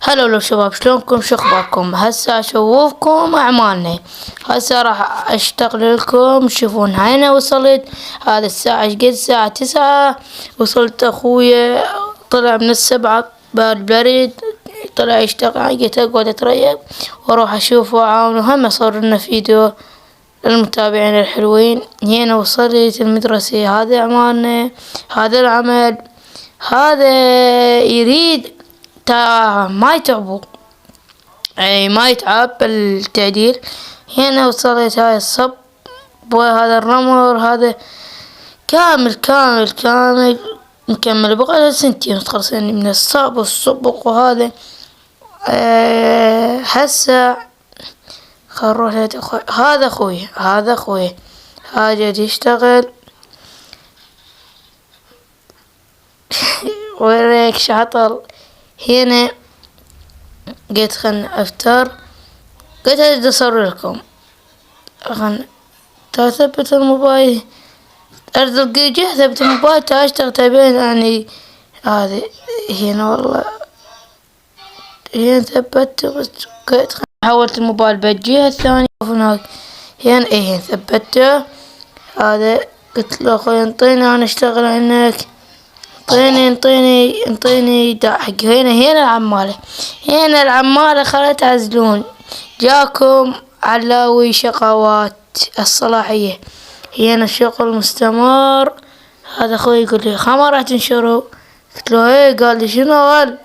هلا لو شباب، شلونكم؟ شو اخباركم؟ هسه اشوفكم اعمالنا. هسه راح اشتغل لكم. شوفون هاي انا وصلت. هذا الساعة ايش قد؟ الساعة 9. وصلت اخويا طلع من 7 برد. طلع يشتغل. قلت اقعد اتريق واروح اشوف واعاون. هم صار لنا فيديو للمتابعين الحلوين. هنا وصلت المدرسة. هذا اعمالنا. هذا العمل. هذا يريد ما يتعبوا، اي ما يتعب بالتعديل. هنا وصلت هاي الصب وهذا الرمل. هذا كامل كامل كامل مكمل. بقى سنتين تخلصين من الصب والصبق. وهذا هسه خروح. هذا اخوي، هذا اخوي، هذا جد يشتغل. وريك شاطر. هنا قلت خلنا افتر. قلت اريد اصور لكم. خلنا تثبت الموبايل. ارد جه ثبت الموبايل اشتغل تبين يعني. هذه هنا والله هنا ثبته. بس قلت حولت الموبايل بالجهة الثانية هناك. هنا هنا ثبته. هذا قلت له اخوي انطيني انا اشتغل عنك. انطيني داحق. هنا العمالة. هنا العمالة خلا تعزلون. جاكم علاوي شقوات الصلاحية. هنا الشغل مستمر. هذا اخوي يقول لي خما راح تنشروا. قلت له ايه. قال لي شنو قال؟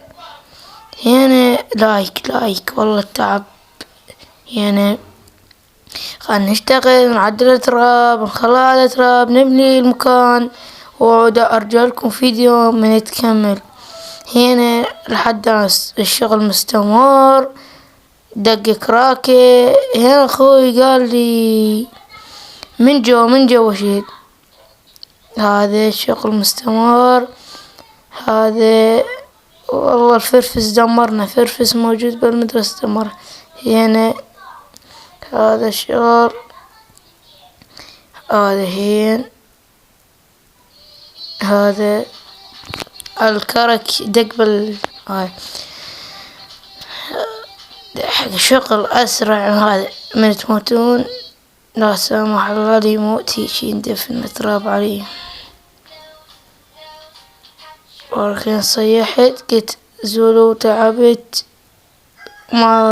هنا لايك والله التعب. هنا خلنا نشتغل نعدل التراب نخلع التراب نبني المكان. وارجع لكم فيديو من يتكمل. هنا لحد الشغل مستمر. دق كراكي. هنا اخوي قال لي من جو وشيل. هذا الشغل مستمر. هذا والله الفرفس دمرنا. فرفس موجود بالمدرسة دمر. هنا هذا الشغل. هذا هين. هذا الكرك دق هاي شغل أسرع. هذا من تموتون لا سامح الله لي موت هيك يندفن التراب عليه. والحين صيحت قلت زولو تعبت ما